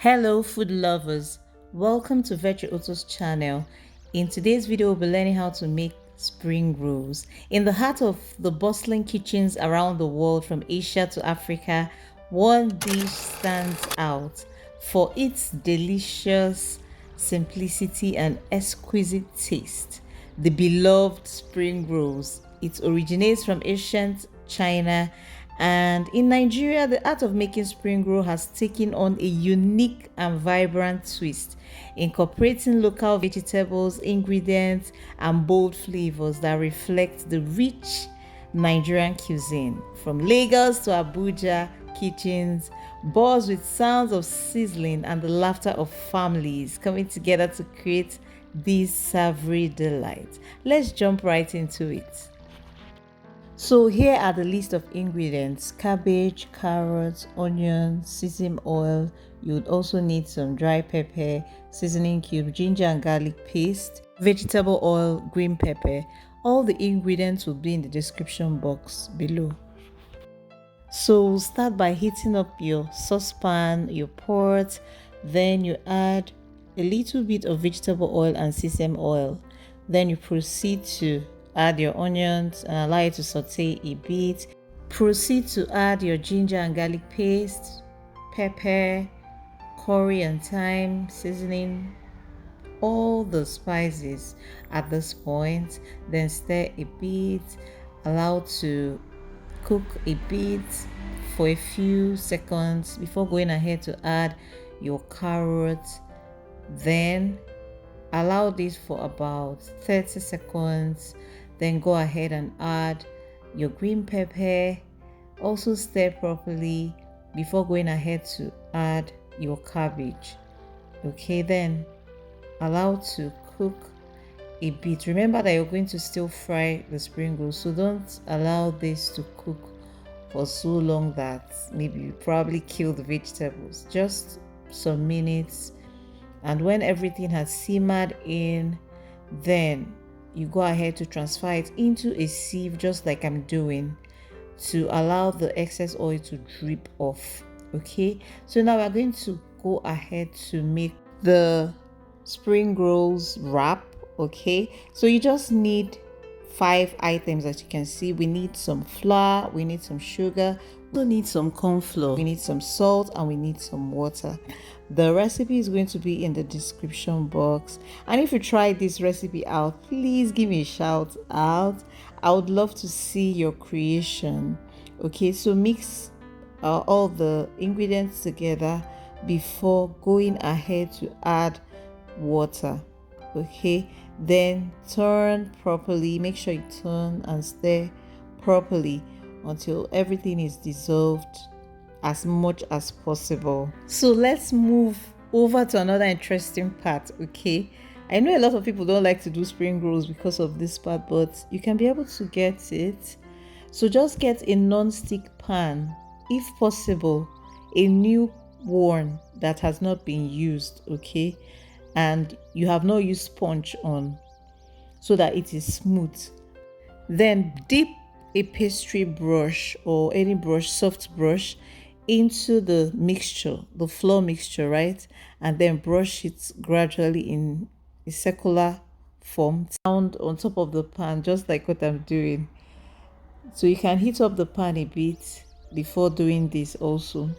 Hello food lovers, welcome to Virtuoso's channel. In today's video we'll be learning how to make spring rolls. In the heart of the bustling kitchens around the world from Asia to Africa, one dish stands out for its delicious simplicity and exquisite taste. The beloved spring rolls. It originates from ancient China, and in Nigeria, the art of making spring roll has taken on a unique and vibrant twist, incorporating local vegetables, ingredients, and bold flavors that reflect the rich Nigerian cuisine. From Lagos to Abuja, kitchens buzz with sounds of sizzling and the laughter of families coming together to create this savory delight. Let's jump right into it. So here are the list of ingredients: cabbage, carrots, onion, sesame oil. You would also need some dry pepper, seasoning cube, ginger and garlic paste, vegetable oil, green pepper. All the ingredients will be in the description box below. So start by heating up your saucepan, your pot, then you add a little bit of vegetable oil and sesame oil. Then you proceed to add your onions and allow it to saute a bit. Proceed to add your ginger and garlic paste, pepper, curry and thyme, seasoning, all the spices at this point. Then stir a bit, allow to cook a bit for a few seconds before going ahead to add your carrots. Then allow this for about 30 seconds. Then go ahead and add your green pepper. Also stir properly before going ahead to add your cabbage. Okay, then allow to cook a bit. Remember that you're going to still fry the spring rolls, so don't allow this to cook for so long that maybe you probably kill the vegetables. Just some minutes, and when everything has simmered in, then you go ahead to transfer it into a sieve, just like I'm doing, to allow the excess oil to drip off. Okay, so now we're going to go ahead to make the Springrolls wrap. Okay, so you just need 5 items. As you can see, we need some flour, we need some sugar, we also need some cornflour, we need some salt, and we need some water. The recipe is going to be in the description box, and if you try this recipe out, please give me a shout out. I would love to see your creation. Okay, so mix all the ingredients together before going ahead to add water. Okay, then turn properly. Make sure you turn and stir properly until everything is dissolved as much as possible. So let's move over to another interesting part. Okay, I know a lot of people don't like to do spring rolls because of this part, but you can be able to get it. So just get a non-stick pan, if possible a new one that has not been used, okay, and you have not used sponge on, so that it is smooth. Then dip a pastry brush or any brush, soft brush, into the mixture, the flour mixture, right? And then brush it gradually in a circular form down on top of the pan, just like what I'm doing. So you can heat up the pan a bit before doing this also.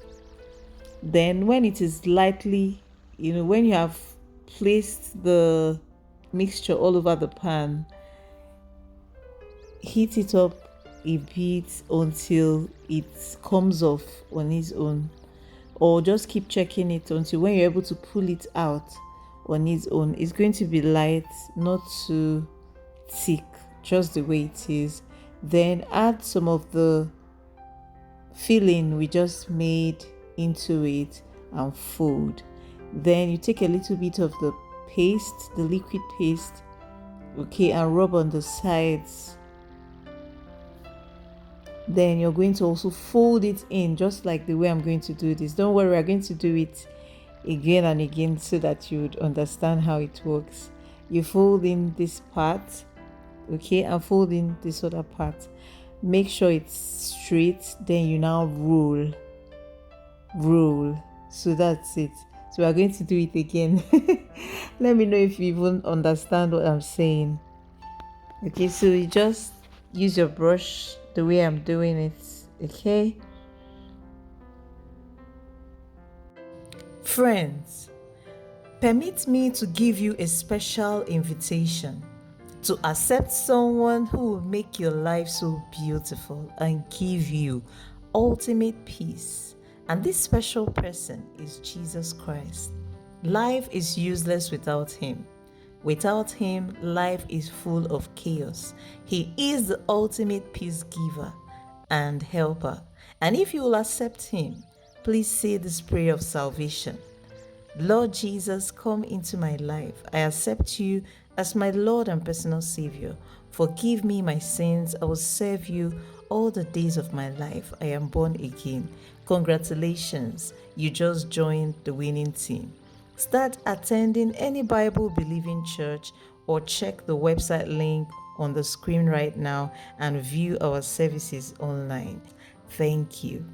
Then when it is lightly, when you have placed the mixture all over the pan, heat it up a bit until it comes off on its own, or just keep checking it until when you're able to pull it out on its own. It's going to be light, not too thick, just the way it is. Then add some of the filling we just made into it and fold. Then you take a little bit of the paste, the liquid paste, okay, and rub on the sides. Then you're going to also fold it in, just like the way I'm going to do this. Don't worry, we're going to do it again and again so that you would understand how it works. You fold in this part, okay, and fold in this other part. Make sure it's straight. Then you now roll. So that's it. So we are going to do it again. Let me know if you even understand what I'm saying. Okay, so you just use your brush the way I'm doing it. Okay, friends, permit me to give you a special invitation to accept someone who will make your life so beautiful and give you ultimate peace. And this special person is Jesus Christ. Life is useless without him. Without him, life is full of chaos. He is the ultimate peace giver and helper. And if you will accept him, please say this prayer of salvation. Lord Jesus, come into my life. I accept you as my Lord and personal Savior. Forgive me my sins. I will serve you all the days of my life. I am born again. Congratulations, you just joined the winning team. Start attending any Bible believing church or check the website link on the screen right now and view our services online. Thank you.